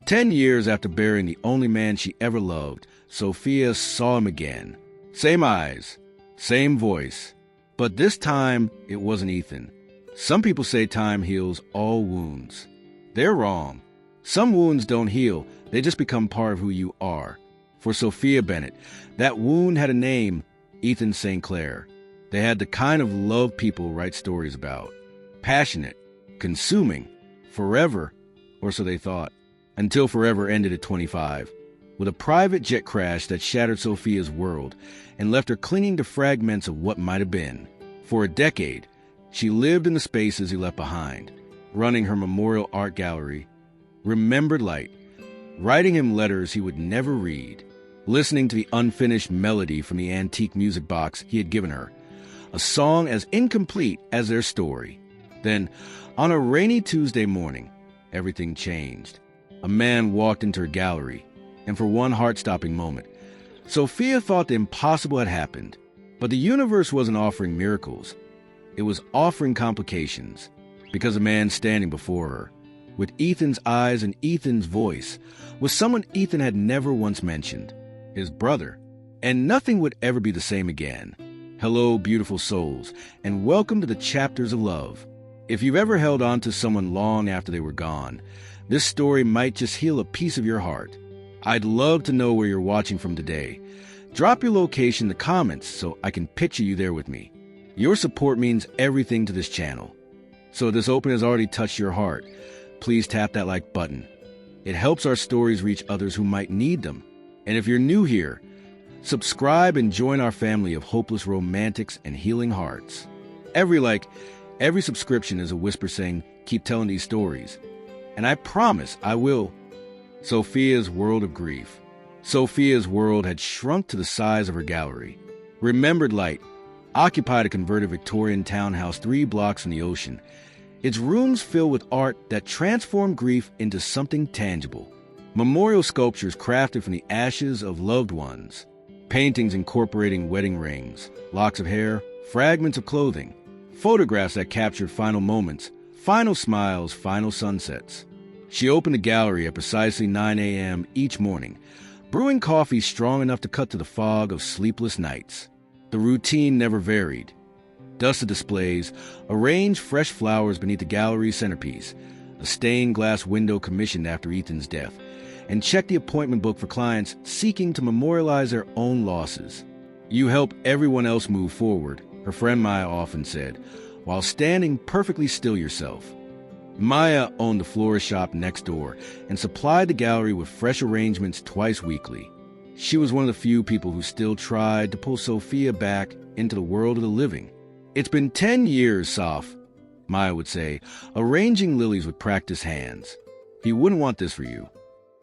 10 years after burying the only man she ever loved, Sophia saw him again. Same eyes, same voice. But this time, it wasn't Ethan. Some people say time heals all wounds. They're wrong. Some wounds don't heal, they just become part of who you are. For Sophia Bennett, that wound had a name, Ethan St. Clair. They had the kind of love people write stories about. Passionate, consuming, forever, or so they thought. Until forever ended at 25, with a private jet crash that shattered Sophia's world and left her clinging to fragments of what might have been. For a decade, she lived in the spaces he left behind, running her memorial art gallery, Remembered Light, writing him letters he would never read, listening to the unfinished melody from the antique music box he had given her, a song as incomplete as their story. Then, on a rainy Tuesday morning, everything changed. A man walked into her gallery, and for one heart-stopping moment, Sophia thought the impossible had happened. But the universe wasn't offering miracles. It was offering complications, because a man standing before her, with Ethan's eyes and Ethan's voice, was someone Ethan had never once mentioned, his brother. And nothing would ever be the same again. Hello, beautiful souls, and welcome to the chapters of love. If you've ever held on to someone long after they were gone, this story might just heal a piece of your heart. I'd love to know where you're watching from today. Drop your location in the comments so I can picture you there with me. Your support means everything to this channel. So if this opening has already touched your heart, please tap that like button. It helps our stories reach others who might need them. And if you're new here, subscribe and join our family of hopeless romantics and healing hearts. Every like, every subscription is a whisper saying, keep telling these stories. And I promise I will. Sophia's world of grief. Sophia's world had shrunk to the size of her gallery. Remembered Light occupied a converted Victorian townhouse 3 blocks from the ocean, its rooms filled with art that transformed grief into something tangible. Memorial sculptures crafted from the ashes of loved ones, paintings incorporating wedding rings, locks of hair, fragments of clothing, photographs that captured final moments, final smiles, final sunsets. She opened the gallery at precisely 9 a.m. each morning, brewing coffee strong enough to cut through the fog of sleepless nights. The routine never varied. Dusted displays, arranged fresh flowers beneath the gallery's centerpiece, a stained glass window commissioned after Ethan's death, and checked the appointment book for clients seeking to memorialize their own losses. You help everyone else move forward, her friend Maya often said, while standing perfectly still yourself. Maya owned the florist shop next door and supplied the gallery with fresh arrangements twice weekly. She was one of the few people who still tried to pull Sophia back into the world of the living. It's been 10 years, Soph, Maya would say, arranging lilies with practiced hands. He wouldn't want this for you.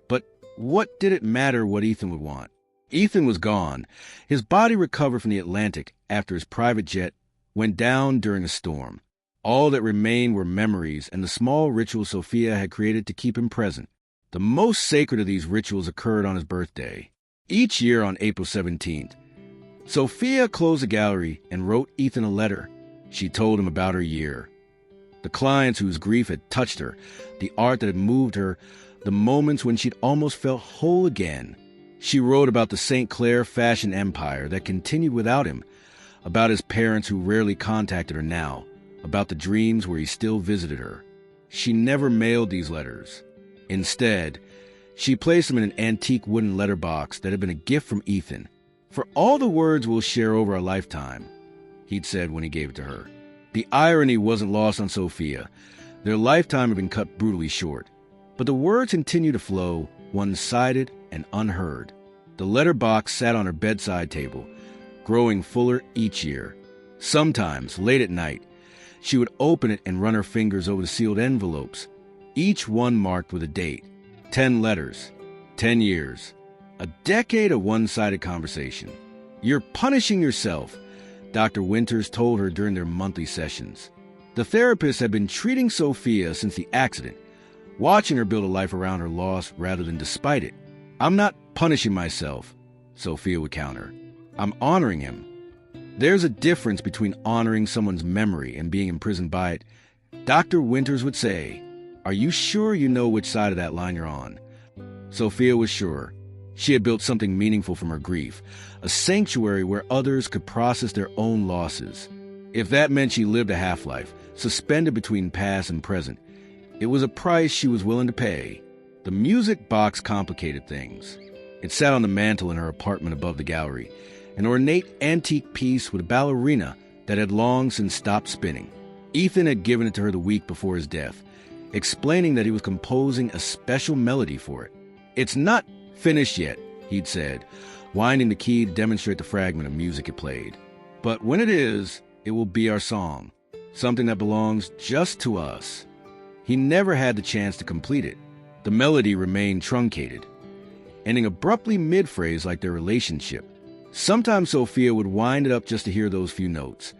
But what did it matter what Ethan would want? Ethan was gone. His body recovered from the Atlantic after his private jet went down during a storm. All that remained were memories and the small rituals Sophia had created to keep him present. The most sacred of these rituals occurred on his birthday. Each year on April 17th, Sophia closed the gallery and wrote Ethan a letter. She told him about her year, the clients whose grief had touched her, the art that had moved her, the moments when she'd almost felt whole again. She wrote about the St. Clair fashion empire that continued without him, about his parents who rarely contacted her now, about the dreams where he still visited her. She never mailed these letters. Instead, she placed them in an antique wooden letterbox that had been a gift from Ethan. For all the words we'll share over a lifetime, he'd said when he gave it to her. The irony wasn't lost on Sophia. Their lifetime had been cut brutally short. But the words continued to flow, one-sided and unheard. The letterbox sat on her bedside table, growing fuller each year. Sometimes, late at night, she would open it and run her fingers over the sealed envelopes, each one marked with a date. 10 letters, 10 years, a decade of one-sided conversation. You're punishing yourself, Dr. Winters told her during their monthly sessions. The therapist had been treating Sophia since the accident, watching her build a life around her loss rather than despite it. I'm not punishing myself, Sophia would counter. I'm honoring him. There's a difference between honoring someone's memory and being imprisoned by it. Dr. Winters would say, are you sure you know which side of that line you're on? Sophia was sure. She had built something meaningful from her grief, a sanctuary where others could process their own losses. If that meant she lived a half-life, suspended between past and present, it was a price she was willing to pay. The music box complicated things. It sat on the mantel in her apartment above the gallery, an ornate antique piece with a ballerina that had long since stopped spinning. Ethan had given it to her the week before his death, explaining that he was composing a special melody for it. "It's not finished yet," he'd said, winding the key to demonstrate the fragment of music it played. "But when it is, it will be our song, something that belongs just to us." He never had the chance to complete it. The melody remained truncated, ending abruptly mid-phrase like their relationship. Sometimes Sophia would wind it up just to hear those few notes,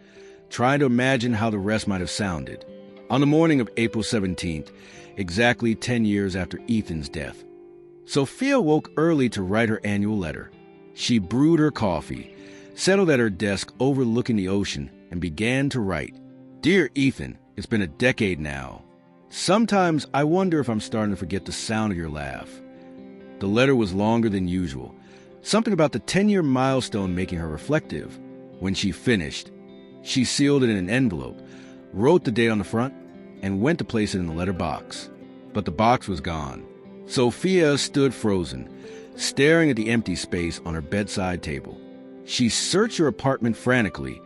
trying to imagine how the rest might have sounded. On the morning of April 17th, exactly 10 years after Ethan's death, Sophia woke early to write her annual letter. She brewed her coffee, settled at her desk overlooking the ocean, and began to write. "Dear Ethan, it's been a decade now. Sometimes I wonder if I'm starting to forget the sound of your laugh." The letter was longer than usual, something about the 10-year milestone making her reflective. When she finished, she sealed it in an envelope, wrote the date on the front, and went to place it in the letter box. But the box was gone. Sophia stood frozen, staring at the empty space on her bedside table. She searched her apartment frantically,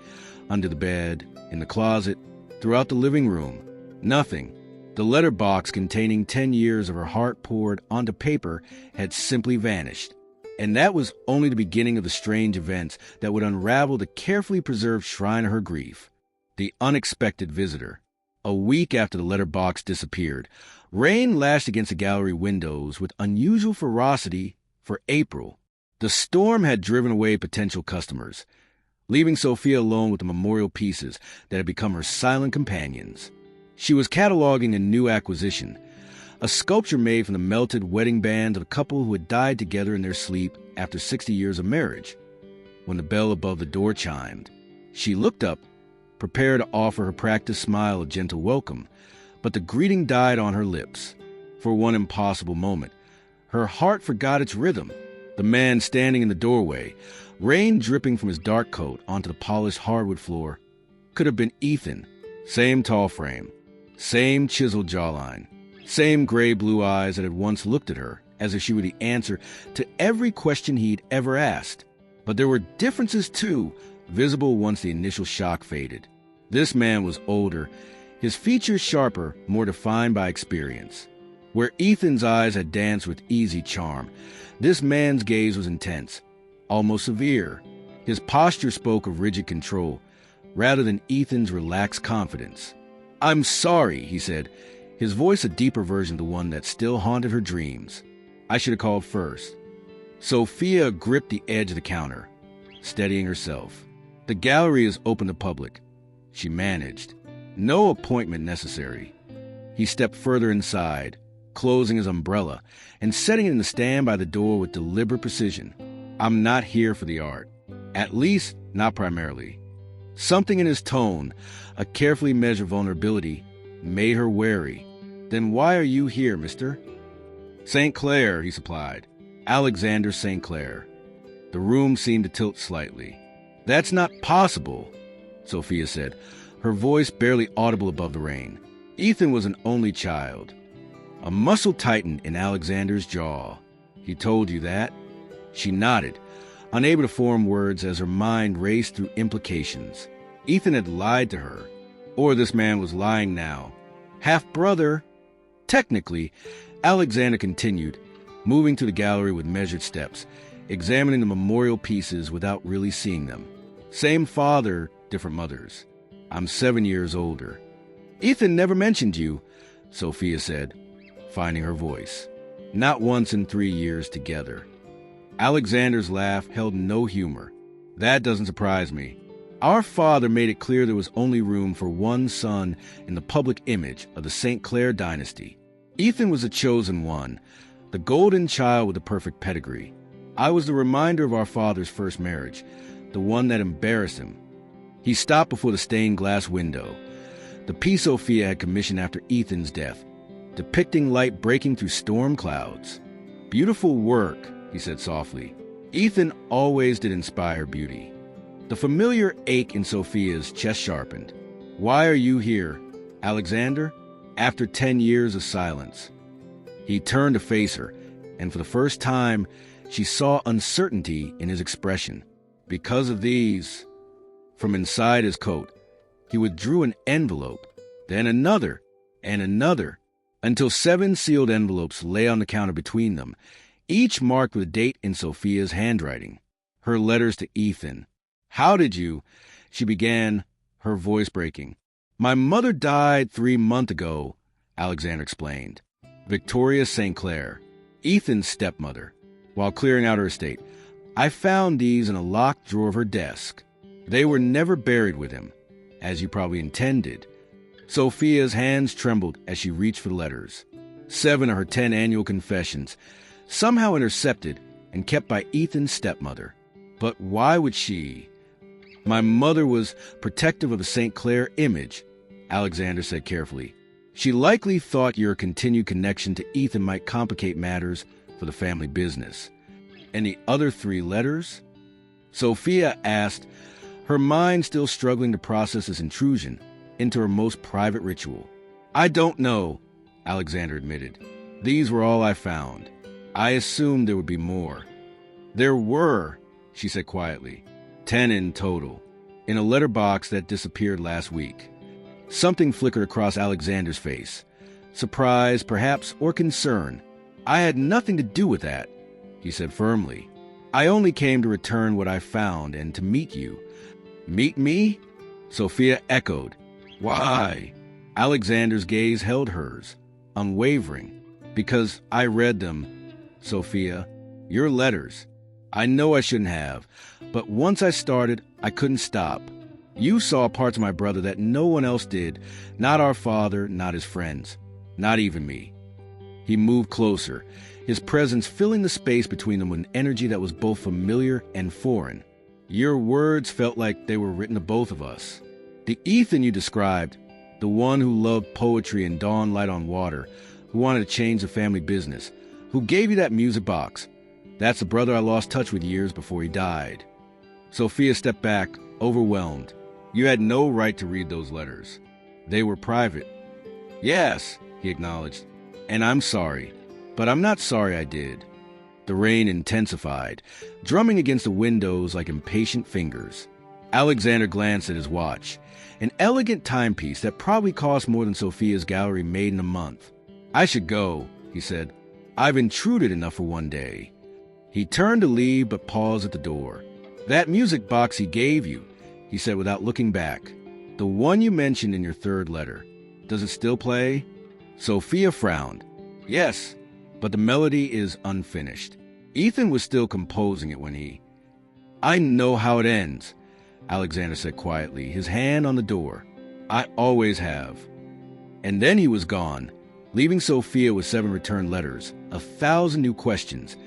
under the bed, in the closet, throughout the living room. Nothing. The letter box containing 10 years of her heart poured onto paper had simply vanished. And that was only the beginning of the strange events that would unravel the carefully preserved shrine of her grief. The unexpected visitor. A week after the letter box disappeared, rain lashed against the gallery windows with unusual ferocity for April. The storm had driven away potential customers, leaving Sophia alone with the memorial pieces that had become her silent companions. She was cataloging a new acquisition, a sculpture made from the melted wedding band of a couple who had died together in their sleep after 60 years of marriage. When the bell above the door chimed, she looked up, prepared to offer her practiced smile of gentle welcome, but the greeting died on her lips. For one impossible moment, her heart forgot its rhythm. The man standing in the doorway, rain dripping from his dark coat onto the polished hardwood floor, could have been Ethan. Same tall frame, same chiseled jawline, same gray-blue eyes that had once looked at her as if she were the answer to every question he'd ever asked. But there were differences, too, visible once the initial shock faded. This man was older, his features sharper, more defined by experience. Where Ethan's eyes had danced with easy charm, this man's gaze was intense, almost severe. His posture spoke of rigid control, rather than Ethan's relaxed confidence. "I'm sorry," he said, his voice a deeper version of the one that still haunted her dreams. "I should have called first." Sophia gripped the edge of the counter, steadying herself. "The gallery is open to public," she managed. "No appointment necessary." He stepped further inside, closing his umbrella and setting it in the stand by the door with deliberate precision. "I'm not here for the art. At least, not primarily." Something in his tone, a carefully measured vulnerability, made her wary. "Then why are you here, mister?" "St. Clair," he supplied. "Alexander St. Clair." The room seemed to tilt slightly. "That's not possible," Sophia said, her voice barely audible above the rain. Ethan was an only child. A muscle tightened in Alexander's jaw. "He told you that?" She nodded, unable to form words as her mind raced through implications. Ethan had lied to her, or this man was lying now. Half-brother. Technically, Alexander continued, moving to the gallery with measured steps, examining the memorial pieces without really seeing them. "Same father, different mothers. I'm 7 years older." "Ethan never mentioned you," Sophia said, finding her voice. "Not once in 3 years together." Alexander's laugh held no humor. "That doesn't surprise me. Our father made it clear there was only room for one son in the public image of the St. Clair dynasty. Ethan was the chosen one, the golden child with the perfect pedigree. I was the reminder of our father's first marriage, the one that embarrassed him." He stopped before the stained glass window, the piece Sophia had commissioned after Ethan's death, depicting light breaking through storm clouds. Beautiful work, he said softly. Ethan always did inspire beauty. The familiar ache in Sophia's chest sharpened. Why are you here, Alexander? After 10 years of silence. He turned to face her, and for the first time, she saw uncertainty in his expression. Because of these. From inside his coat, he withdrew an envelope, then another, and another, until 7 sealed envelopes lay on the counter between them, each marked with a date in Sophia's handwriting. Her letters to Ethan. How did you? She began, her voice breaking. My mother died 3 months ago, Alexander explained. Victoria St. Clair, Ethan's stepmother. While clearing out her estate, I found these in a locked drawer of her desk. They were never buried with him, as you probably intended. Sophia's hands trembled as she reached for the letters. 7 of her 10 annual confessions, somehow intercepted and kept by Ethan's stepmother. But why would she? My mother was protective of the St. Clair image, Alexander said carefully. She likely thought your continued connection to Ethan might complicate matters for the family business. And the other 3 letters? Sophia asked, her mind still struggling to process this intrusion into her most private ritual. I don't know, Alexander admitted. These were all I found. I assumed there would be more. There were, she said quietly, 10 in total, in a letterbox that disappeared last week. Something flickered across Alexander's face. Surprise, perhaps, or concern. I had nothing to do with that, he said firmly. I only came to return what I found and to meet you. Meet me? Sophia echoed. Why? Alexander's gaze held hers, unwavering. Because I read them, Sophia. Your letters. I know I shouldn't have, but once I started, I couldn't stop. You saw parts of my brother that no one else did, not our father, not his friends, not even me. He moved closer, his presence filling the space between them with an energy that was both familiar and foreign. Your words felt like they were written to both of us. The Ethan you described, the one who loved poetry and dawn light on water, who wanted to change the family business, who gave you that music box, that's the brother I lost touch with years before he died. Sophia stepped back, overwhelmed. You had no right to read those letters. They were private. Yes, he acknowledged. And I'm sorry. But I'm not sorry I did. The rain intensified, drumming against the windows like impatient fingers. Alexander glanced at his watch, an elegant timepiece that probably cost more than Sophia's gallery made in a month. I should go, he said. I've intruded enough for one day. He turned to leave but paused at the door. That music box he gave you, he said without looking back. The one you mentioned in your 3rd letter. Does it still play? Sophia frowned. Yes, but the melody is unfinished. Ethan was still composing it when he... I know how it ends, Alexander said quietly, his hand on the door. I always have. And then he was gone, leaving Sophia with 7 returned letters, 1,000 new questions,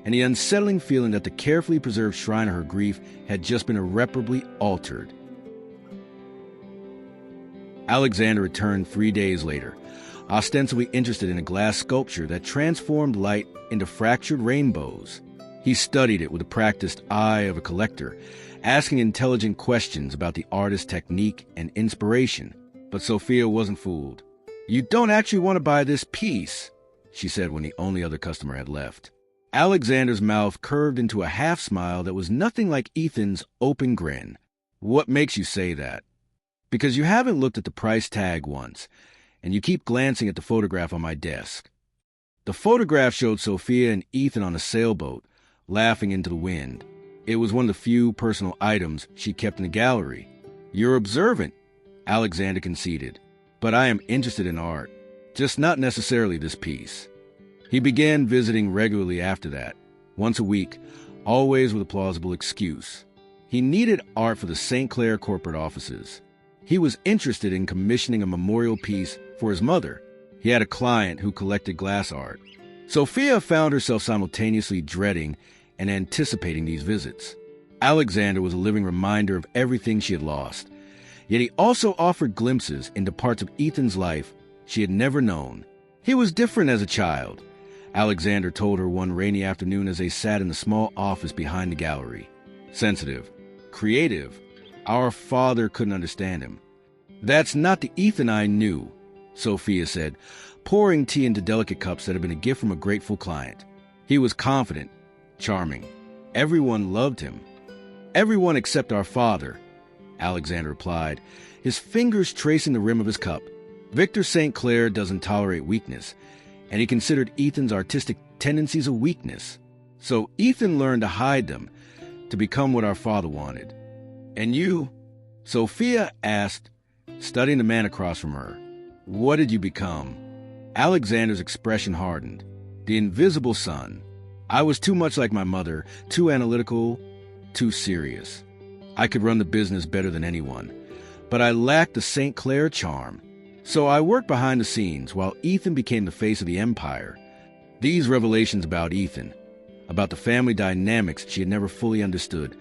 and the unsettling feeling that the carefully preserved shrine of her grief had just been irreparably altered. Alexander returned 3 days later, ostensibly interested in a glass sculpture that transformed light into fractured rainbows. He studied it with the practiced eye of a collector, asking intelligent questions about the artist's technique and inspiration. But Sophia wasn't fooled. You don't actually want to buy this piece, she said when the only other customer had left. Alexander's mouth curved into a half-smile that was nothing like Ethan's open grin. What makes you say that? Because you haven't looked at the price tag once, and you keep glancing at the photograph on my desk. The photograph showed Sophia and Ethan on a sailboat, laughing into the wind. It was one of the few personal items she kept in the gallery. You're observant, Alexander conceded. But I am interested in art, just not necessarily this piece. He began visiting regularly after that, once a week, always with a plausible excuse. He needed art for the St. Clair corporate offices. He was interested in commissioning a memorial piece for his mother. He had a client who collected glass art. Sophia found herself simultaneously dreading and anticipating these visits. Alexander was a living reminder of everything she had lost, yet he also offered glimpses into parts of Ethan's life she had never known. He was different as a child, Alexander told her one rainy afternoon as they sat in the small office behind the gallery. Sensitive, creative. Our father couldn't understand him. That's not the Ethan I knew, Sophia said, pouring tea into delicate cups that had been a gift from a grateful client. He was confident, charming. Everyone loved him. Everyone except our father, Alexander replied, his fingers tracing the rim of his cup. Victor St. Clair doesn't tolerate weakness, and he considered Ethan's artistic tendencies a weakness. So Ethan learned to hide them, to become what our father wanted. And you? Sophia asked, studying the man across from her. What did you become? Alexander's expression hardened. The invisible son. I was too much like my mother, too analytical, too serious. I could run the business better than anyone, but I lacked the St. Clair charm. So I worked behind the scenes while Ethan became the face of the empire. These revelations about Ethan, about the family dynamics she had never fully understood,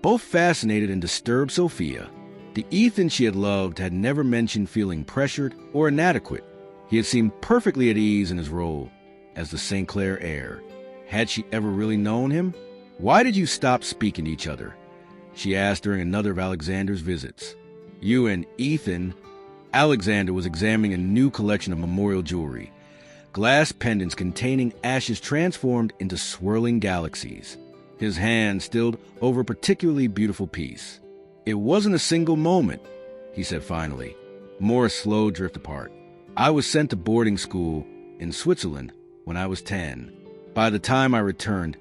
both fascinated and disturbed Sophia. The Ethan she had loved had never mentioned feeling pressured or inadequate. He had seemed perfectly at ease in his role as the St. Clair heir. Had she ever really known him? Why did you stop speaking to each other? She asked during another of Alexander's visits. You and Ethan... Alexander was examining a new collection of memorial jewelry, glass pendants containing ashes transformed into swirling galaxies. His hand stilled over a particularly beautiful piece. It wasn't a single moment, he said finally. More slow drift apart. I was sent to boarding school in Switzerland when I was 10. By the time I returned,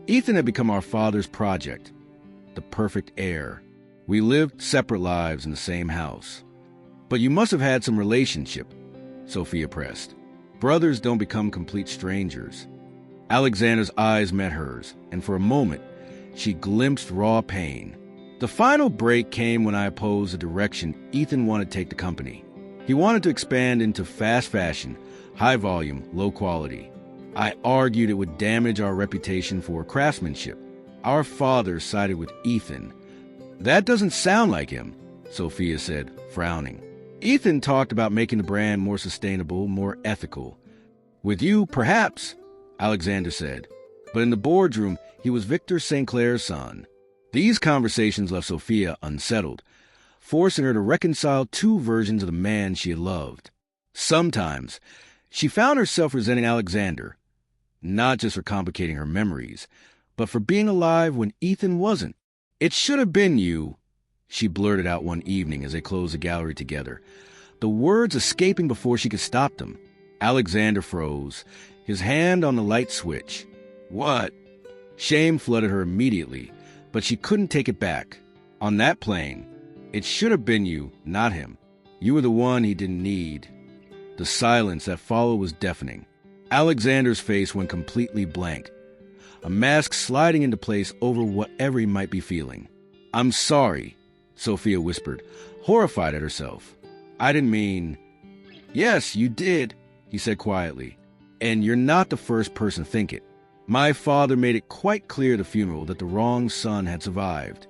Ethan had become our father's project, the perfect heir. We lived separate lives in the same house. But you must have had some relationship, Sophia pressed. Brothers don't become complete strangers. Alexander's eyes met hers, and for a moment, she glimpsed raw pain. The final break came when I opposed the direction Ethan wanted to take the company. He wanted to expand into fast fashion, high volume, low quality. I argued it would damage our reputation for craftsmanship. Our father sided with Ethan. That doesn't sound like him, Sophia said, frowning. Ethan talked about making the brand more sustainable, more ethical. With you, perhaps, Alexander said. But in the boardroom, he was Victor St. Clair's son. These conversations left Sophia unsettled, forcing her to reconcile two versions of the man she had loved. Sometimes, she found herself resenting Alexander, not just for complicating her memories, but for being alive when Ethan wasn't. It should have been you, she blurted out one evening as they closed the gallery together, the words escaping before she could stop them. Alexander froze, his hand on the light switch. What? Shame flooded her immediately, but she couldn't take it back. On that plane, it should have been you, not him. You were the one he didn't need. The silence that followed was deafening. Alexander's face went completely blank, a mask sliding into place over whatever he might be feeling. I'm sorry, Sophia whispered, horrified at herself. I didn't mean... Yes, you did, he said quietly. And you're not the first person to think it. My father made it quite clear at the funeral that the wrong son had survived.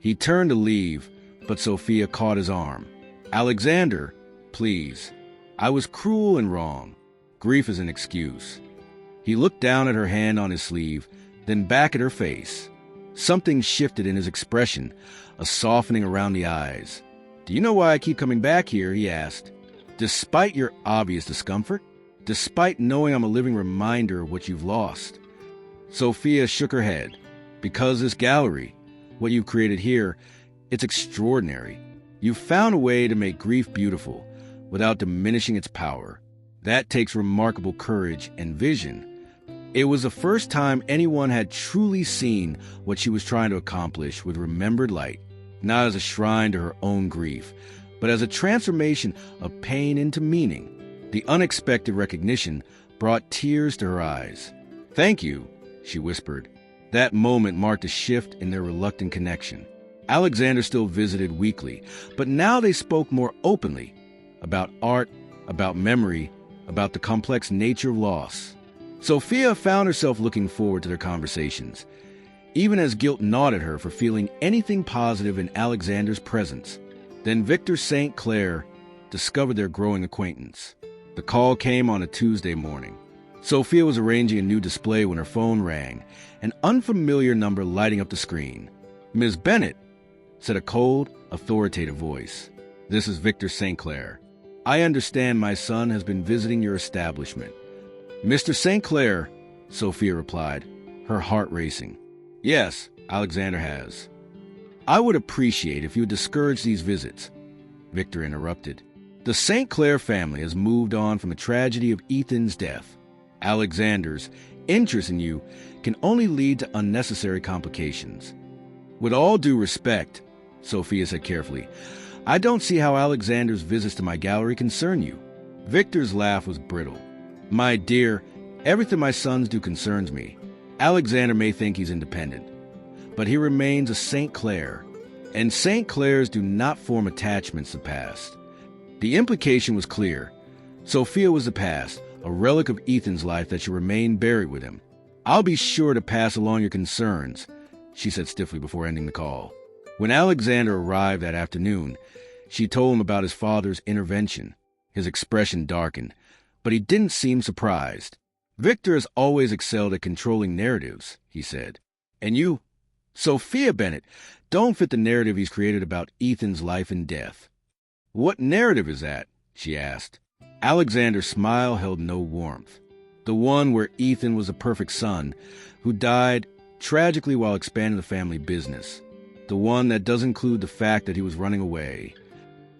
He turned to leave, but Sophia caught his arm. Alexander, please. I was cruel and wrong. Grief is an excuse. He looked down at her hand on his sleeve, then back at her face. Something shifted in his expression, a softening around the eyes. Do you know why I keep coming back here? He asked. Despite your obvious discomfort? Despite knowing I'm a living reminder of what you've lost? Sophia shook her head. Because this gallery, what you've created here, it's extraordinary. You've found a way to make grief beautiful without diminishing its power. That takes remarkable courage and vision. It was the first time anyone had truly seen what she was trying to accomplish with remembered light, not as a shrine to her own grief, but as a transformation of pain into meaning. The unexpected recognition brought tears to her eyes. Thank you, she whispered. That moment marked a shift in their reluctant connection. Alexander still visited weekly, but now they spoke more openly about art, about memory, about the complex nature of loss. Sophia found herself looking forward to their conversations, even as guilt gnawed at her for feeling anything positive in Alexander's presence. Then Victor St. Clair discovered their growing acquaintance. The call came on a Tuesday morning. Sophia was arranging a new display when her phone rang, an unfamiliar number lighting up the screen. "Ms. Bennett," said a cold, authoritative voice. "This is Victor St. Clair. I understand my son has been visiting your establishment." "Mr. St. Clair," Sophia replied, her heart racing. "Yes, Alexander has." "I would appreciate if you would discourage these visits," Victor interrupted. "The St. Clair family has moved on from the tragedy of Ethan's death. Alexander's interest in you can only lead to unnecessary complications." "With all due respect," Sophia said carefully, "I don't see how Alexander's visits to my gallery concern you." Victor's laugh was brittle. "My dear, everything my sons do concerns me. Alexander may think he's independent, but he remains a St. Clair, and St. Clairs do not form attachments to the past." The implication was clear. Sophia was the past, a relic of Ethan's life that should remain buried with him. "I'll be sure to pass along your concerns," she said stiffly before ending the call. When Alexander arrived that afternoon, she told him about his father's intervention. His expression darkened, but he didn't seem surprised. "Victor has always excelled at controlling narratives," he said. "And you, Sophia Bennett, don't fit the narrative he's created about Ethan's life and death." "What narrative is that?" she asked. Alexander's smile held no warmth. "The one where Ethan was a perfect son who died tragically while expanding the family business. The one that does include the fact that he was running away.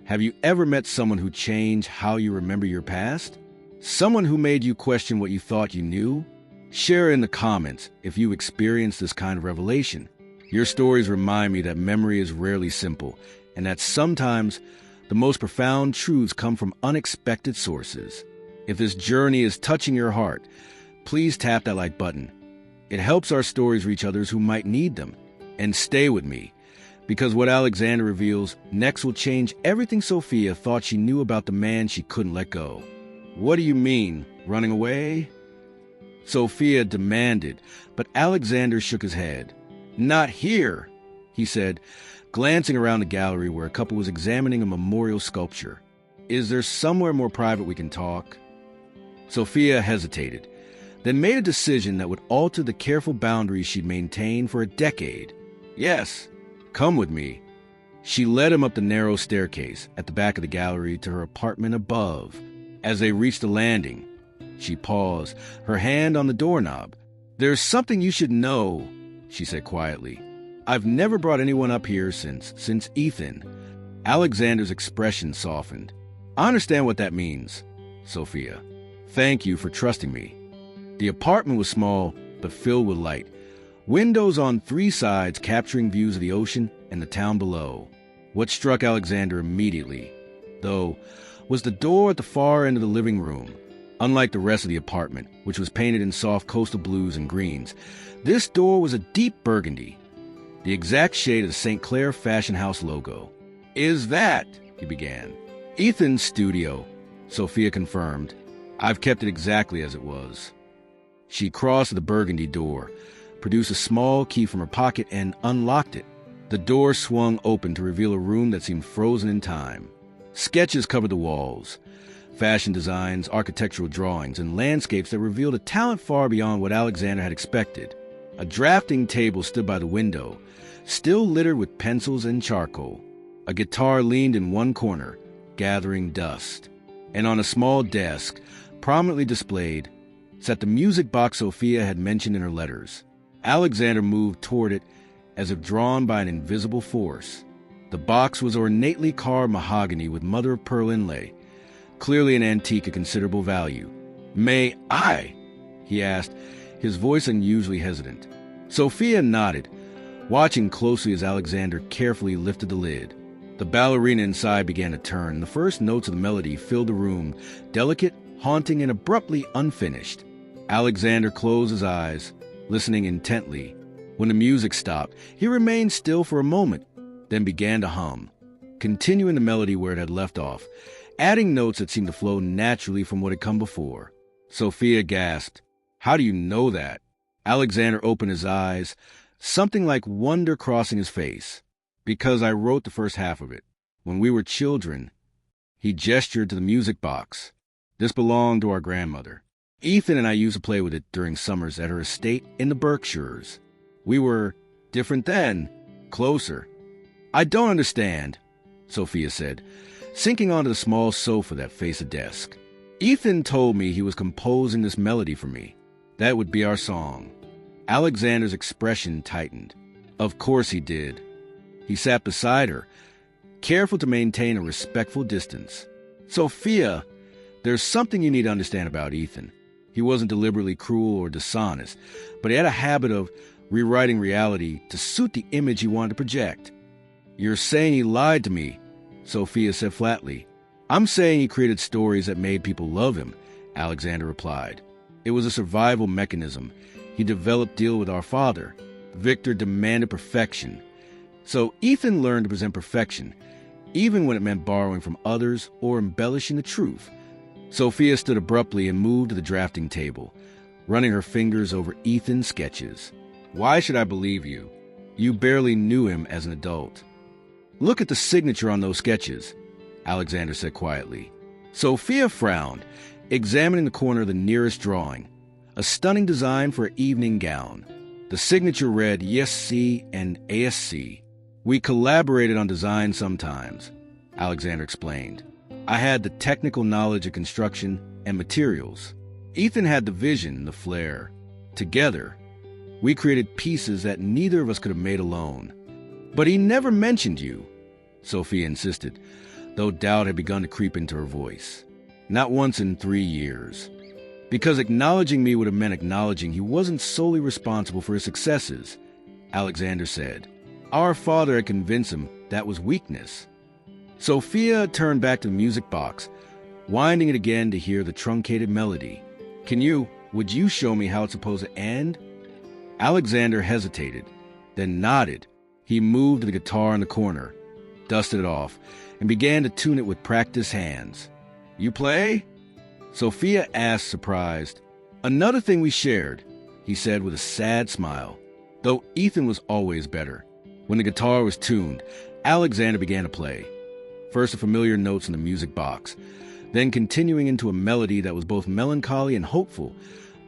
Have you ever met someone who changed how you remember your past? Someone who made you question what you thought you knew? Share in the comments if you experienced this kind of revelation. Your stories remind me that memory is rarely simple, and that sometimes the most profound truths come from unexpected sources. If this journey is touching your heart, please tap that like button. It helps our stories reach others who might need them. And stay with me, because what Alexander reveals next will change everything Sophia thought she knew about the man she couldn't let go. "What do you mean, running away?" Sophia demanded, but Alexander shook his head. "Not here," he said, glancing around the gallery where a couple was examining a memorial sculpture. "Is there somewhere more private we can talk?" Sophia hesitated, then made a decision that would alter the careful boundaries she'd maintained for a decade. "Yes, come with me." She led him up the narrow staircase at the back of the gallery to her apartment above. As they reached the landing, she paused, her hand on the doorknob. "There's something you should know," she said quietly. "I've never brought anyone up here since Ethan." Alexander's expression softened. "I understand what that means, Sophia. Thank you for trusting me." The apartment was small, but filled with light. Windows on 3 sides capturing views of the ocean and the town below. What struck Alexander immediately, though, was the door at the far end of the living room. Unlike the rest of the apartment, which was painted in soft coastal blues and greens, this door was a deep burgundy, the exact shade of the St. Clair Fashion House logo. "Is that?" he began. "Ethan's studio," Sophia confirmed. "I've kept it exactly as it was." She crossed to the burgundy door, produced a small key from her pocket, and unlocked it. The door swung open to reveal a room that seemed frozen in time. Sketches covered the walls, fashion designs, architectural drawings, and landscapes that revealed a talent far beyond what Alexander had expected. A drafting table stood by the window, still littered with pencils and charcoal. A guitar leaned in one corner, gathering dust. And on a small desk, prominently displayed, sat the music box Sophia had mentioned in her letters. Alexander moved toward it as if drawn by an invisible force. The box was ornately carved mahogany with mother-of-pearl inlay, clearly an antique of considerable value. "May I?" he asked, his voice unusually hesitant. Sophia nodded, watching closely as Alexander carefully lifted the lid. The ballerina inside began to turn. The first notes of the melody filled the room, delicate, haunting, and abruptly unfinished. Alexander closed his eyes, listening intently. When the music stopped, he remained still for a moment, then began to hum, continuing the melody where it had left off, adding notes that seemed to flow naturally from what had come before. Sophia gasped, "How do you know that?" Alexander opened his eyes, something like wonder crossing his face. "Because I wrote the first half of it. When we were children." He gestured to the music box. "This belonged to our grandmother. Ethan and I used to play with it during summers at her estate in the Berkshires. We were different then, closer. I don't understand, Sophia said, sinking onto the small sofa that faced a desk. Ethan told me he was composing this melody for me. That would be our song. Alexander's expression tightened. Of course he did. He sat beside her, careful to maintain a respectful distance. Sophia, there's something you need to understand about Ethan. He wasn't deliberately cruel or dishonest, but he had a habit of rewriting reality to suit the image he wanted to project. You're saying he lied to me, Sophia said flatly. I'm saying he created stories that made people love him, Alexander replied. It was a survival mechanism he developed to deal with our father. Victor demanded perfection. So Ethan learned to present perfection, even when it meant borrowing from others or embellishing the truth. Sophia stood abruptly and moved to the drafting table, running her fingers over Ethan's sketches. Why should I believe you? You barely knew him as an adult. Look at the signature on those sketches, Alexander said quietly. Sophia frowned, examining the corner of the nearest drawing, a stunning design for an evening gown. The signature read ESC and ASC. We collaborated on design sometimes, Alexander explained. I had the technical knowledge of construction and materials. Ethan had the vision, the flair. Together, we created pieces that neither of us could have made alone. But he never mentioned you, Sophia insisted, though doubt had begun to creep into her voice. Not once in 3 years. Because acknowledging me would have meant acknowledging he wasn't solely responsible for his successes, Alexander said. Our father had convinced him that was weakness. Sophia turned back to the music box, winding it again to hear the truncated melody. Would you show me how it's supposed to end? Alexander hesitated, then nodded. He moved to the guitar in the corner, dusted it off, and began to tune it with practiced hands. You play? Sophia asked, surprised. Another thing we shared, he said with a sad smile, though Ethan was always better. When the guitar was tuned, Alexander began to play. First the familiar notes in the music box, then continuing into a melody that was both melancholy and hopeful,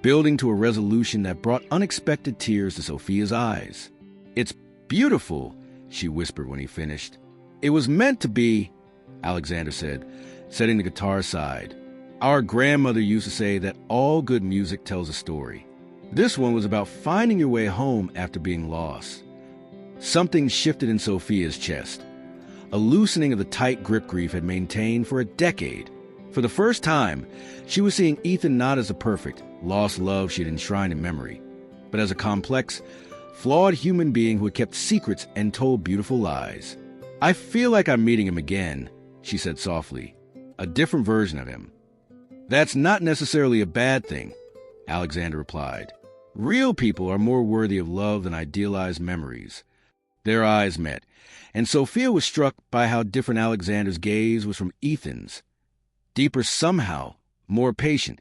building to a resolution that brought unexpected tears to Sophia's eyes. It's beautiful, she whispered when he finished. It was meant to be, Alexander said, setting the guitar aside. Our grandmother used to say that all good music tells a story. This one was about finding your way home after being lost. Something shifted in Sophia's chest. A loosening of the tight grip grief had maintained for a decade. For the first time, she was seeing Ethan not as a perfect, lost love she had enshrined in memory, but as a complex, flawed human being who had kept secrets and told beautiful lies. I feel like I'm meeting him again, she said softly. A different version of him. That's not necessarily a bad thing, Alexander replied. Real people are more worthy of love than idealized memories. Their eyes met, and Sophia was struck by how different Alexander's gaze was from Ethan's. Deeper somehow, more patient,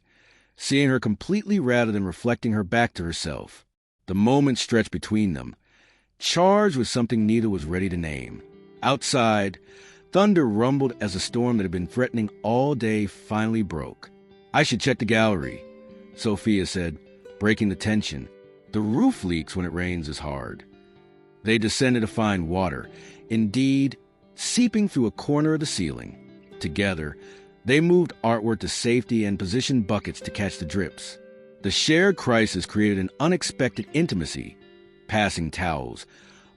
seeing her completely rather than reflecting her back to herself. The moment stretched between them, charged with something neither was ready to name. Outside, thunder rumbled as a storm that had been threatening all day finally broke. I should check the gallery, Sophia said, breaking the tension. The roof leaks when it rains as hard. They descended to find water, indeed, seeping through a corner of the ceiling. Together, they moved artwork to safety and positioned buckets to catch the drips. The shared crisis created an unexpected intimacy, passing towels,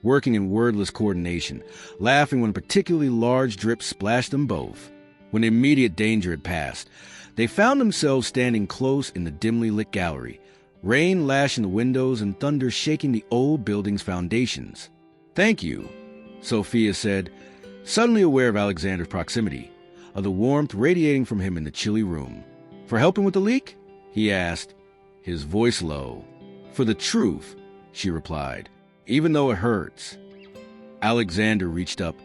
working in wordless coordination, laughing when a particularly large drip splashed them both. When immediate danger had passed, they found themselves standing close in the dimly lit gallery, rain lashing the windows and thunder shaking the old building's foundations. Thank you, Sophia said, suddenly aware of Alexander's proximity, of the warmth radiating from him in the chilly room. For helping with the leak? He asked, his voice low. For the truth, she replied, even though it hurts. Alexander reached up,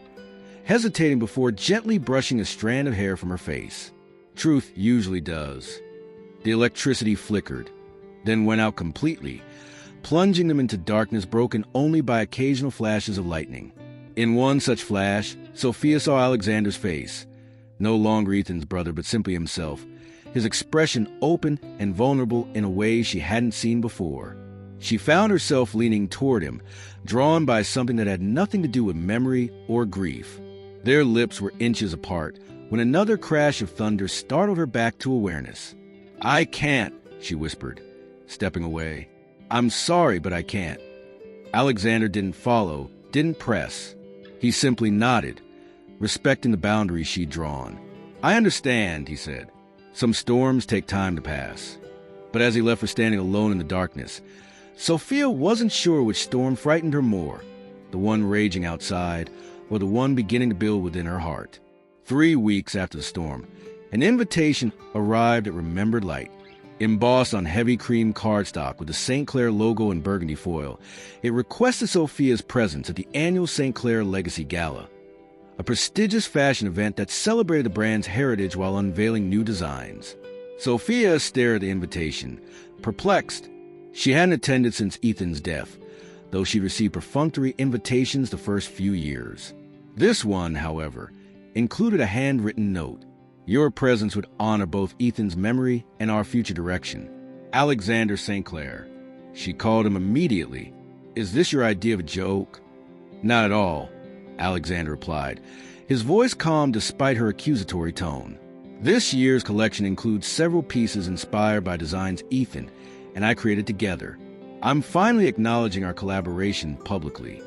hesitating before gently brushing a strand of hair from her face. Truth usually does. The electricity flickered, then went out completely, plunging them into darkness broken only by occasional flashes of lightning. In one such flash, Sophia saw Alexander's face, no longer Ethan's brother but simply himself, his expression open and vulnerable in a way she hadn't seen before. She found herself leaning toward him, drawn by something that had nothing to do with memory or grief. Their lips were inches apart when another crash of thunder startled her back to awareness. "I can't," she whispered, stepping away. "I'm sorry, but I can't." Alexander didn't follow, didn't press. He simply nodded, respecting the boundaries she'd drawn. "I understand," he said. "Some storms take time to pass." But as he left her standing alone in the darkness, Sophia wasn't sure which storm frightened her more, the one raging outside or the one beginning to build within her heart. 3 weeks after the storm, an invitation arrived at Remembered Light. Embossed on heavy cream cardstock with the St. Clair logo in burgundy foil, it requested Sophia's presence at the annual St. Clair Legacy Gala, a prestigious fashion event that celebrated the brand's heritage while unveiling new designs. Sophia stared at the invitation, perplexed. She hadn't attended since Ethan's death, though she'd received perfunctory invitations the first few years. This one, however, included a handwritten note. "Your presence would honor both Ethan's memory and our future direction. Alexander St. Clair." She called him immediately. "Is this your idea of a joke?" "Not at all," Alexander replied, his voice calm despite her accusatory tone. "This year's collection includes several pieces inspired by designs Ethan and I created together. I'm finally acknowledging our collaboration publicly."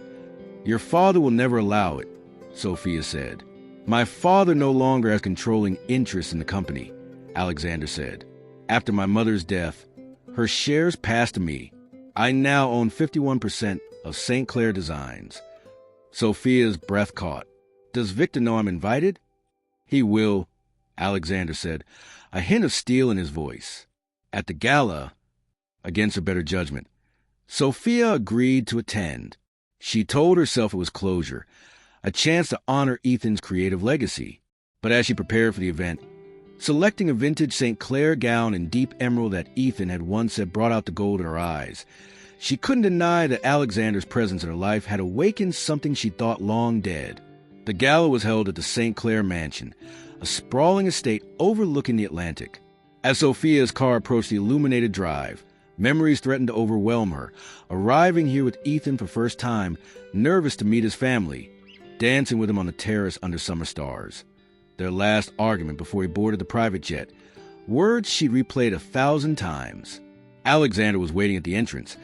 "Your father will never allow it," Sophia said. "My father no longer has controlling interest in the company," Alexander said. "After my mother's death, her shares passed to me. I now own 51% of St. Clair Designs." Sophia's breath caught. "Does Victor know I'm invited?" "He will," Alexander said, a hint of steel in his voice. At the gala, against her better judgment, Sophia agreed to attend. She told herself it was closure, a chance to honor Ethan's creative legacy. But as she prepared for the event, selecting a vintage St. Clair gown in deep emerald that Ethan had once said brought out the gold in her eyes, she couldn't deny that Alexander's presence in her life had awakened something she thought long dead. The gala was held at the St. Clair Mansion, a sprawling estate overlooking the Atlantic. As Sophia's car approached the illuminated drive, memories threatened to overwhelm her, arriving here with Ethan for first time, nervous to meet his family, dancing with him on the terrace under summer stars. Their last argument before he boarded the private jet, words she'd replayed 1,000 times. Alexander was waiting at the entrance,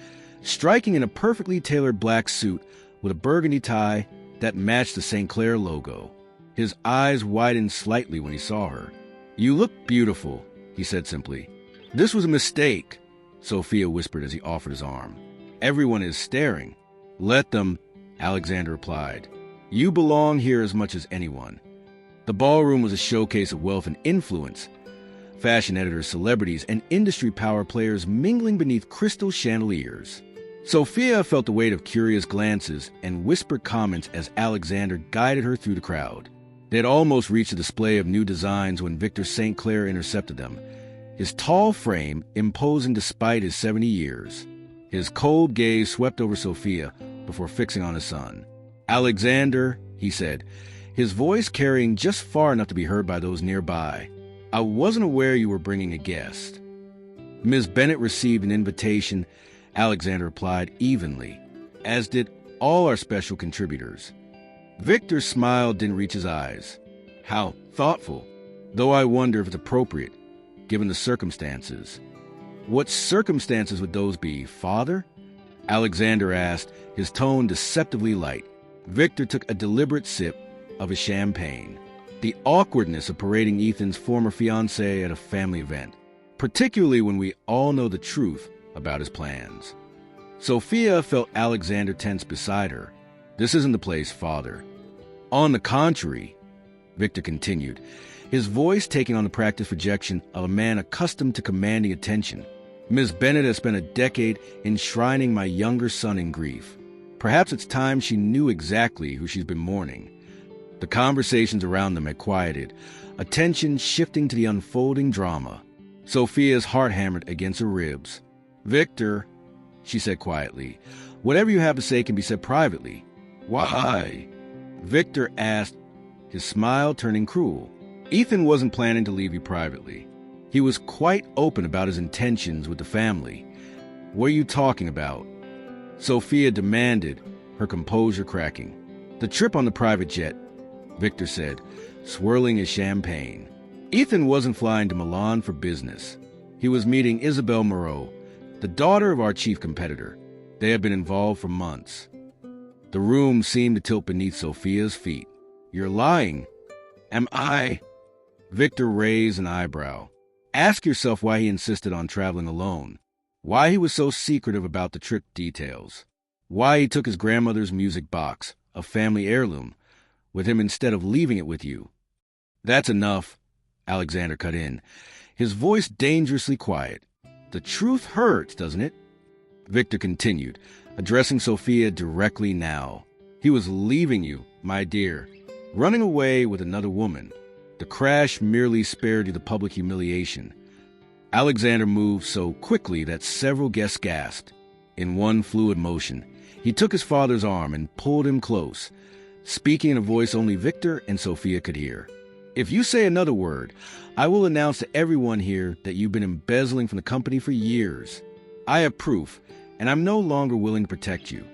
striking in a perfectly tailored black suit with a burgundy tie that matched the St. Clair logo. His eyes widened slightly when he saw her. "You look beautiful," he said simply. "This was a mistake," Sophia whispered as he offered his arm. "Everyone is staring." "Let them," Alexander replied. "You belong here as much as anyone." The ballroom was a showcase of wealth and influence. Fashion editors, celebrities, and industry power players mingling beneath crystal chandeliers. Sophia felt the weight of curious glances and whispered comments as Alexander guided her through the crowd. They had almost reached a display of new designs when Victor St. Clair intercepted them, his tall frame imposing despite his 70 years. His cold gaze swept over Sophia before fixing on his son. "Alexander," he said, his voice carrying just far enough to be heard by those nearby, "I wasn't aware you were bringing a guest." "Ms. Bennett received an invitation," Alexander replied evenly, "as did all our special contributors." Victor's smile didn't reach his eyes. "How thoughtful, though I wonder if it's appropriate, given the circumstances." "What circumstances would those be, Father?" Alexander asked, his tone deceptively light. Victor took a deliberate sip of his champagne. "The awkwardness of parading Ethan's former fiancée at a family event, particularly when we all know the truth about his plans." Sophia felt Alexander tense beside her. "This isn't the place, Father." "On the contrary," Victor continued, his voice taking on the practiced projection of a man accustomed to commanding attention. "Miss Bennett has spent a decade enshrining my younger son in grief. Perhaps it's time she knew exactly who she's been mourning." The conversations around them had quieted, attention shifting to the unfolding drama. Sophia's heart hammered against her ribs. "Victor," she said quietly, "whatever you have to say can be said privately." "Why?" Victor asked, his smile turning cruel. "Ethan wasn't planning to leave you privately. He was quite open about his intentions with the family. "What are you talking about?" Sophia demanded, her composure cracking. "The trip on the private jet," Victor said, swirling his champagne. Ethan wasn't flying to Milan for business. He was meeting Isabel Moreau, the daughter of our chief competitor. They had been involved for months. The room seemed to tilt beneath Sophia's feet. "You're lying." "Am I?" Victor raised an eyebrow. Ask yourself why he insisted on traveling alone. Why he was so secretive about the trip details. Why he took his grandmother's music box, a family heirloom, with him instead of leaving it with you. "That's enough," Alexander cut in, his voice dangerously quiet. "The truth hurts, doesn't it?" Victor continued, addressing Sophia directly now. "He was leaving you, my dear, running away with another woman. The crash merely spared you the public humiliation." Alexander moved so quickly that several guests gasped. In one fluid motion, he took his father's arm and pulled him close, speaking in a voice only Victor and Sophia could hear. "If you say another word, I will announce to everyone here that you've been embezzling from the company for years. I have proof, and I'm no longer willing to protect you."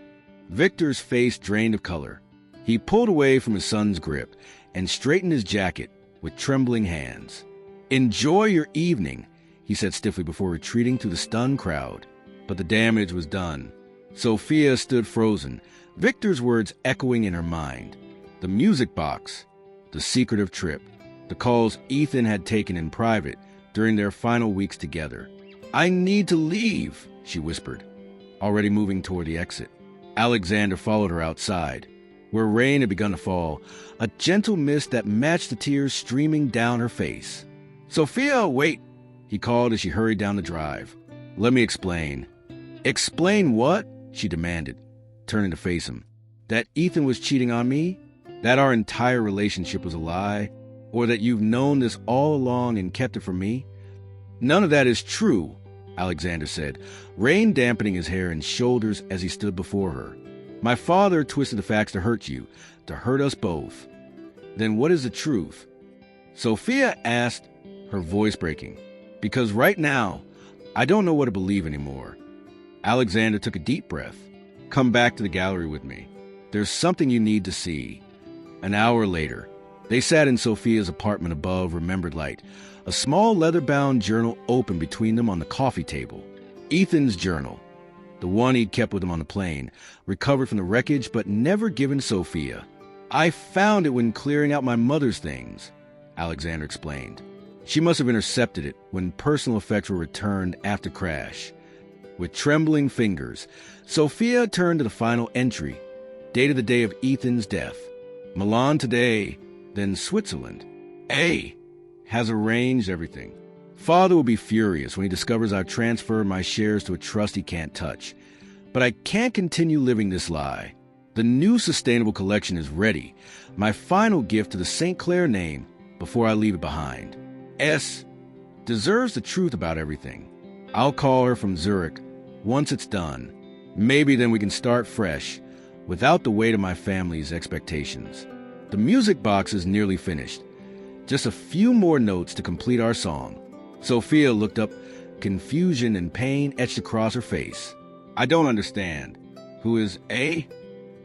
Victor's face drained of color. He pulled away from his son's grip and straightened his jacket with trembling hands. "Enjoy your evening," he said stiffly before retreating to the stunned crowd. But the damage was done. Sophia stood frozen, Victor's words echoing in her mind. The music box, the secretive trip, the calls Ethan had taken in private during their final weeks together. "I need to leave," she whispered, already moving toward the exit. Alexander followed her outside, where rain had begun to fall, a gentle mist that matched the tears streaming down her face. "Sophia, wait!" he called as she hurried down the drive. "Let me explain." "Explain what?" she demanded, turning to face him. "That Ethan was cheating on me? That our entire relationship was a lie? Or that you've known this all along and kept it from me?" "None of that is true," Alexander said, rain dampening his hair and shoulders as he stood before her. "My father twisted the facts to hurt you, to hurt us both." "Then what is the truth?" Sophia asked, her voice breaking. "Because right now, I don't know what to believe anymore." Alexander took a deep breath. "Come back to the gallery with me. There's something you need to see." An hour later, they sat in Sophia's apartment above Remembered Light, a small leather-bound journal open between them on the coffee table. Ethan's journal, the one he'd kept with him on the plane, recovered from the wreckage but never given to Sophia. "I found it when clearing out my mother's things," Alexander explained. "She must have intercepted it when personal effects were returned after crash." With trembling fingers, Sophia turned to the final entry, dated the day of Ethan's death. "Milan today, then Switzerland. A has arranged everything. Father will be furious when he discovers I've transferred my shares to a trust he can't touch. But I can't continue living this lie. The new sustainable collection is ready, my final gift to the St. Clair name before I leave it behind. S deserves the truth about everything. I'll call her from Zurich once it's done. Maybe then we can start fresh, without the weight of my family's expectations. The music box is nearly finished. Just a few more notes to complete our song." Sophia looked up, confusion and pain etched across her face. "I don't understand. Who is A?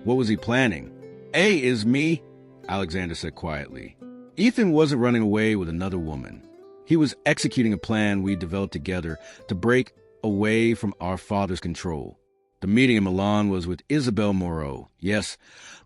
What was he planning?" "A is me," Alexander said quietly. "Ethan wasn't running away with another woman. He was executing a plan we developed together to break away from our father's control. The meeting in Milan was with Isabel Moreau, yes,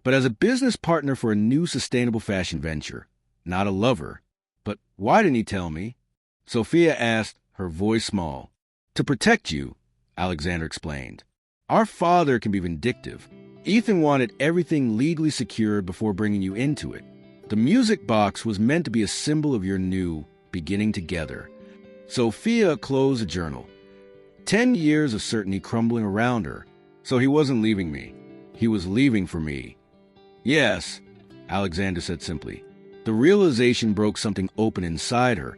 but as a business partner for a new sustainable fashion venture, not a lover. But why didn't he tell me?" Sophia asked, her voice small. "To protect you," Alexander explained. "Our father can be vindictive. Ethan wanted everything legally secured before bringing you into it. The music box was meant to be a symbol of your new beginning together." Sophia closed the journal. 10 years of certainty crumbling around her. So he wasn't leaving me. He was leaving for me. "Yes," Alexander said simply. The realization broke something open inside her.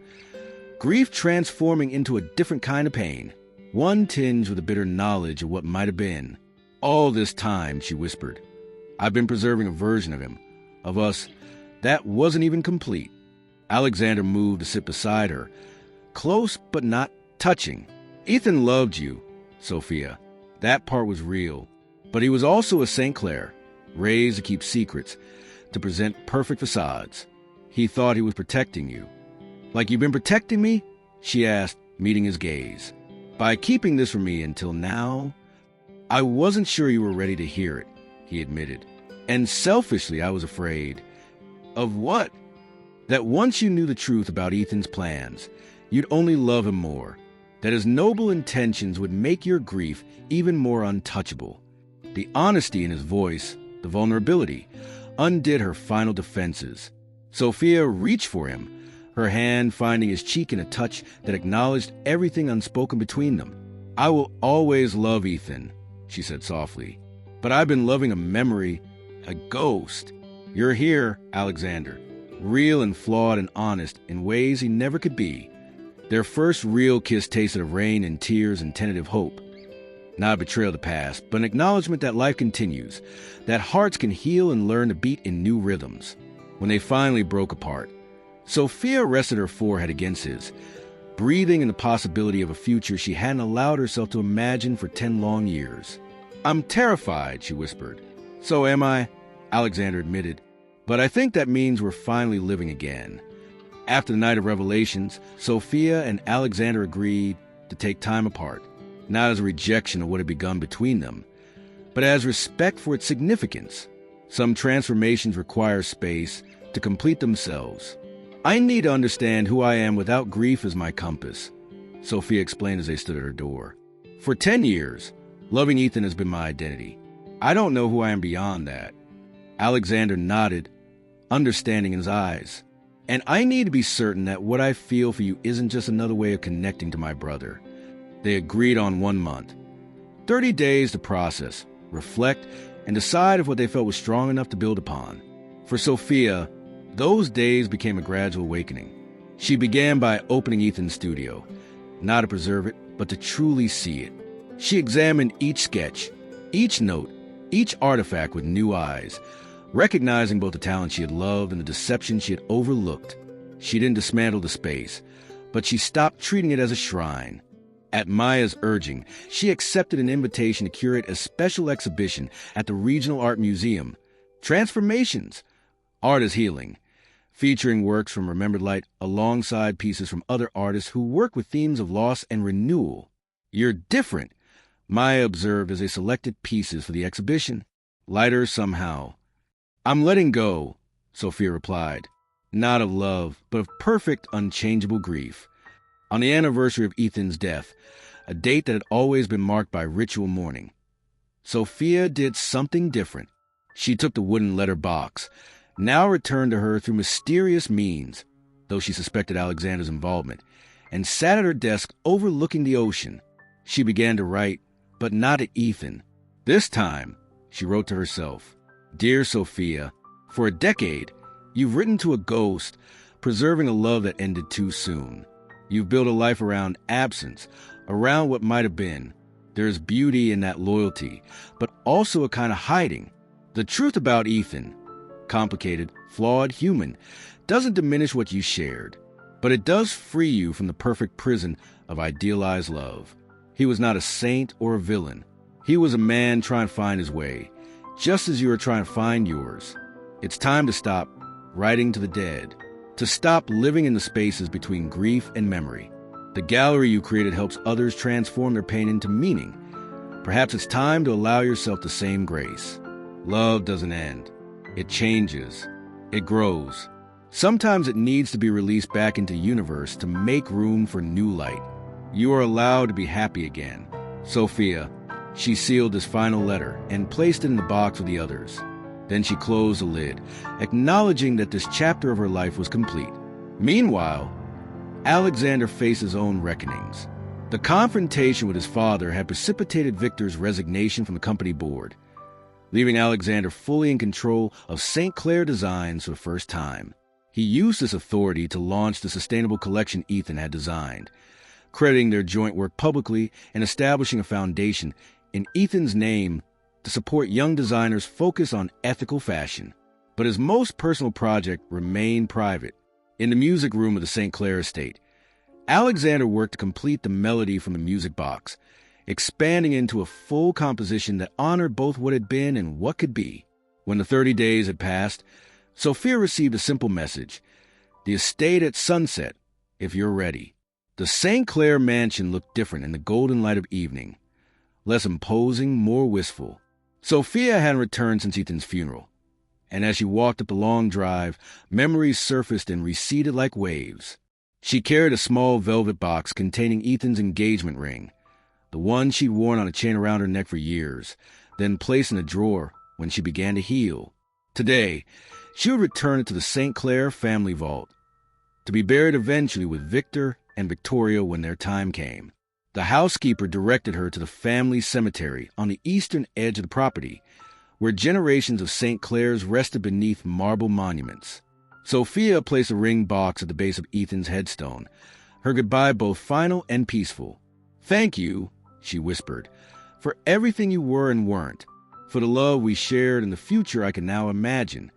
Grief transforming into a different kind of pain, one tinged with a bitter knowledge of what might have been. "All this time," she whispered, "I've been preserving a version of him, of us, that wasn't even complete." Alexander moved to sit beside her, close but not touching. Ethan loved you, Sophia. That part was real. But he was also a St. Clair, raised to keep secrets, to present perfect facades. He thought he was protecting you. Like you've been protecting me? She asked, meeting his gaze. By keeping this from me until now? I wasn't sure you were ready to hear it, he admitted. And selfishly, I was afraid. Of what? That once you knew the truth about Ethan's plans, you'd only love him more. That his noble intentions would make your grief even more untouchable. The honesty in his voice, the vulnerability, undid her final defenses. Sophia reached for him, her hand finding his cheek in a touch that acknowledged everything unspoken between them. I will always love Ethan, she said softly. But I've been loving a memory, a ghost. You're here, Alexander, real and flawed and honest in ways he never could be. Their first real kiss tasted of rain and tears and tentative hope. Not a betrayal of the past, but an acknowledgement that life continues, that hearts can heal and learn to beat in new rhythms. When they finally broke apart, Sophia rested her forehead against his, breathing in the possibility of a future she hadn't allowed herself to imagine for 10 long years. I'm terrified, she whispered. So am I, Alexander admitted. But I think that means we're finally living again. After the night of revelations, Sophia and Alexander agreed to take time apart, not as a rejection of what had begun between them, but as respect for its significance. Some transformations require space to complete themselves. I need to understand who I am without grief as my compass, Sophia explained as they stood at her door. For 10 years, loving Ethan has been my identity. I don't know who I am beyond that. Alexander nodded, understanding in his eyes. And I need to be certain that what I feel for you isn't just another way of connecting to my brother. They agreed on 1 month. 30 days to process, reflect, and decide if what they felt was strong enough to build upon. For Sophia, those days became a gradual awakening. She began by opening Ethan's studio, not to preserve it, but to truly see it. She examined each sketch, each note, each artifact with new eyes, recognizing both the talent she had loved and the deception she had overlooked. She didn't dismantle the space, but she stopped treating it as a shrine. At Maya's urging, she accepted an invitation to curate a special exhibition at the Regional Art Museum, Transformations, Art as Healing, featuring works from Remembered Light alongside pieces from other artists who work with themes of loss and renewal. You're different, Maya observed as they selected pieces for the exhibition. Lighter somehow. I'm letting go, Sophia replied, not of love, but of perfect, unchangeable grief. On the anniversary of Ethan's death, a date that had always been marked by ritual mourning, Sophia did something different. She took the wooden letter box, now returned to her through mysterious means, though she suspected Alexander's involvement, and sat at her desk overlooking the ocean. She began to write, but not at Ethan. This time, she wrote to herself, Dear Sophia, for a decade, you've written to a ghost, preserving a love that ended too soon. You've built a life around absence, around what might have been. There's beauty in that loyalty, but also a kind of hiding. The truth about Ethan, complicated, flawed, human, doesn't diminish what you shared, but it does free you from the perfect prison of idealized love. He was not a saint or a villain. He was a man trying to find his way, just as you are trying to find yours. It's time to stop writing to the dead, to stop living in the spaces between grief and memory. The gallery you created helps others transform their pain into meaning. Perhaps it's time to allow yourself the same grace. Love doesn't end. It changes. It grows. Sometimes it needs to be released back into the universe to make room for new light. You are allowed to be happy again. Sophia. She sealed this final letter and placed it in the box with the others. Then she closed the lid, acknowledging that this chapter of her life was complete. Meanwhile, Alexander faced his own reckonings. The confrontation with his father had precipitated Victor's resignation from the company board, leaving Alexander fully in control of St. Clair Designs for the first time. He used this authority to launch the sustainable collection Ethan had designed, crediting their joint work publicly and establishing a foundation in Ethan's name to support young designers focused on ethical fashion. But his most personal project remained private. In the music room of the St. Clair estate, Alexander worked to complete the melody from the music box, expanding into a full composition that honored both what had been and what could be. When the 30 days had passed, Sophia received a simple message: the estate at sunset, if you're ready. The St. Clair mansion looked different in the golden light of evening, less imposing, more wistful. Sophia hadn't returned since Ethan's funeral, and as she walked up the long drive, memories surfaced and receded like waves. She carried a small velvet box containing Ethan's engagement ring, the one she'd worn on a chain around her neck for years, then placed in a drawer when she began to heal. Today, she would return it to the St. Clair family vault, to be buried eventually with Victor and Victoria when their time came. The housekeeper directed her to the family cemetery on the eastern edge of the property, where generations of St. Clairs rested beneath marble monuments. Sophia placed a ring box at the base of Ethan's headstone, her goodbye both final and peaceful. "Thank you," she whispered, "for everything you were and weren't, for the love we shared and the future I can now imagine."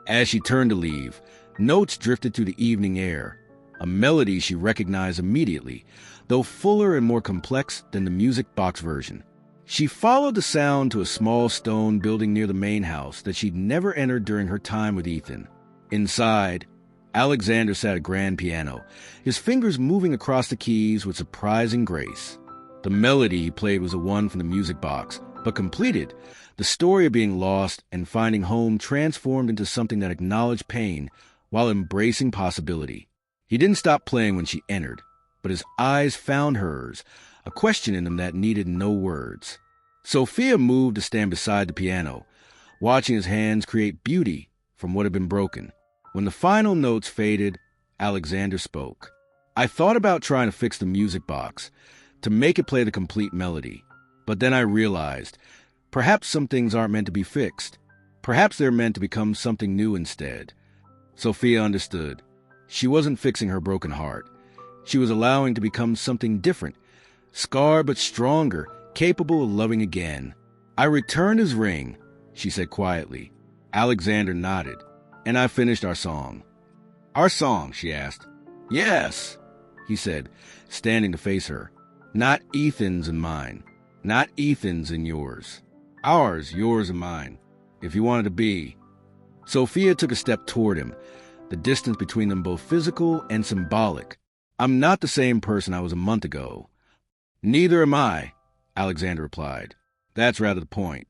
As she turned to leave, notes drifted through the evening air, a melody she recognized immediately, though fuller and more complex than the music box version. She followed the sound to a small stone building near the main house that she'd never entered during her time with Ethan. Inside, Alexander sat at a grand piano, his fingers moving across the keys with surprising grace. The melody he played was the one from the music box, but completed, the story of being lost and finding home transformed into something that acknowledged pain while embracing possibility. He didn't stop playing when she entered, but his eyes found hers, a question in them that needed no words. Sophia moved to stand beside the piano, watching his hands create beauty from what had been broken. When the final notes faded, Alexander spoke. "I thought about trying to fix the music box, to make it play the complete melody. But then I realized, perhaps some things aren't meant to be fixed. Perhaps they're meant to become something new instead." Sophia understood. She wasn't fixing her broken heart. She was allowing to become something different, scarred but stronger, capable of loving again. "I returned his ring," she said quietly. Alexander nodded. "And I finished our song." "Our song?" she asked. "Yes," he said, standing to face her. "Not Ethan's and mine. Not Ethan's and yours. Ours, yours and mine, if you wanted to be." Sophia took a step toward him, the distance between them both physical and symbolic. "I'm not the same person I was a month ago." "Neither am I," Alexander replied. "That's rather the point."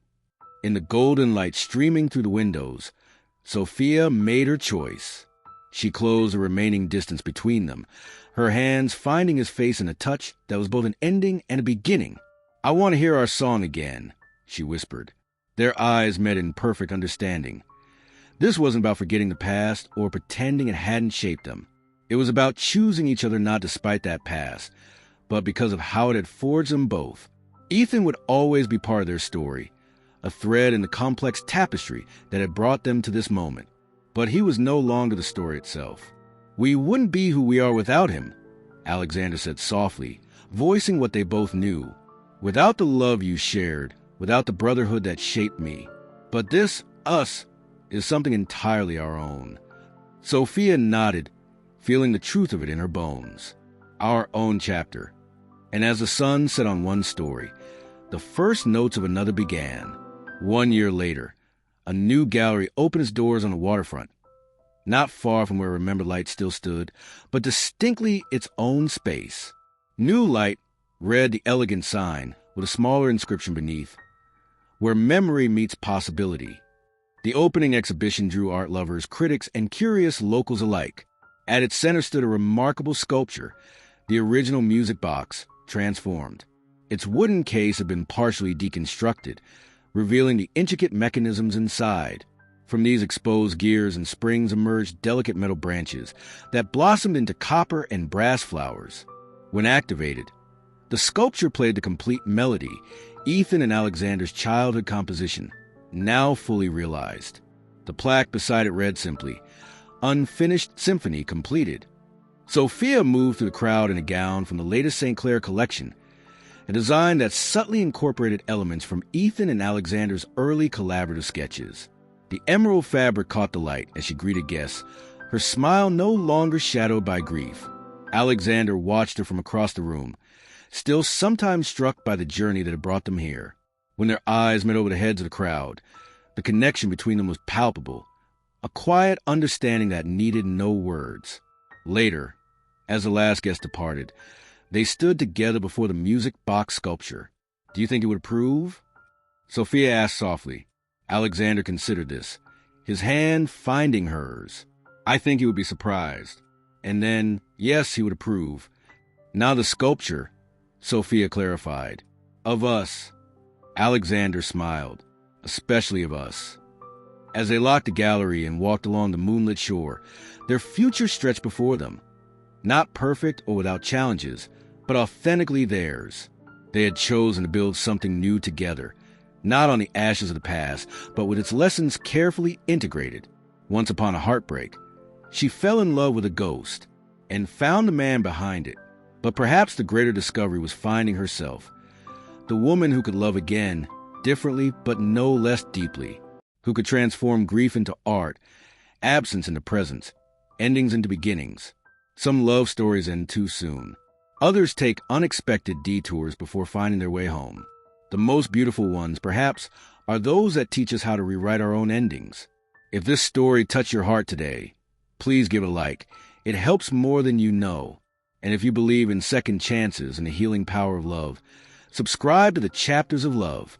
In the golden light streaming through the windows, Sophia made her choice. She closed the remaining distance between them, her hands finding his face in a touch that was both an ending and a beginning. "I want to hear our song again," she whispered. Their eyes met in perfect understanding. This wasn't about forgetting the past or pretending it hadn't shaped them. It was about choosing each other not despite that past, but because of how it had forged them both. Ethan would always be part of their story, a thread in the complex tapestry that had brought them to this moment. But he was no longer the story itself. "We wouldn't be who we are without him," Alexander said softly, voicing what they both knew. "Without the love you shared, without the brotherhood that shaped me. But this, us, is something entirely our own." Sophia nodded, feeling the truth of it in her bones. Our own chapter. And as the sun set on one story, the first notes of another began. 1 year later, a new gallery opened its doors on the waterfront, not far from where Remember Light still stood, but distinctly its own space. New Light read the elegant sign with a smaller inscription beneath, "Where memory meets possibility." The opening exhibition drew art lovers, critics, and curious locals alike. At its center stood a remarkable sculpture, the original music box, transformed. Its wooden case had been partially deconstructed, revealing the intricate mechanisms inside. From these exposed gears and springs emerged delicate metal branches that blossomed into copper and brass flowers. When activated, the sculpture played the complete melody, Ethan and Alexander's childhood composition, now fully realized. The plaque beside it read simply, "Unfinished Symphony Completed." Sophia moved through the crowd in a gown from the latest St. Clair collection, a design that subtly incorporated elements from Ethan and Alexander's early collaborative sketches. The emerald fabric caught the light as she greeted guests, her smile no longer shadowed by grief. Alexander watched her from across the room, still sometimes struck by the journey that had brought them here. When their eyes met over the heads of the crowd, the connection between them was palpable, a quiet understanding that needed no words. Later, as the last guest departed, they stood together before the music box sculpture. "Do you think it would approve?" Sophia asked softly. Alexander considered this, his hand finding hers. "I think he would be surprised." And then, yes, he would approve. "Now the sculpture," Sophia clarified. "Of us." Alexander smiled. "Especially of us." As they locked the gallery and walked along the moonlit shore, their future stretched before them. Not perfect or without challenges, but authentically theirs. They had chosen to build something new together, not on the ashes of the past, but with its lessons carefully integrated. Once upon a heartbreak, she fell in love with a ghost and found the man behind it. But perhaps the greater discovery was finding herself, the woman who could love again, differently but no less deeply, who could transform grief into art, absence into presence, endings into beginnings. Some love stories end too soon. Others take unexpected detours before finding their way home. The most beautiful ones, perhaps, are those that teach us how to rewrite our own endings. If this story touched your heart today, please give it a like. It helps more than you know. And if you believe in second chances and the healing power of love, subscribe to the Chapters of Love.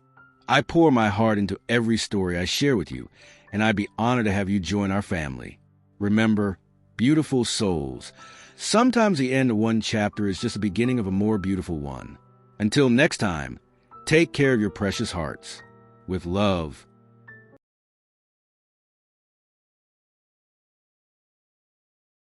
I pour my heart into every story I share with you, and I'd be honored to have you join our family. Remember, beautiful souls, sometimes the end of one chapter is just the beginning of a more beautiful one. Until next time, take care of your precious hearts. With love,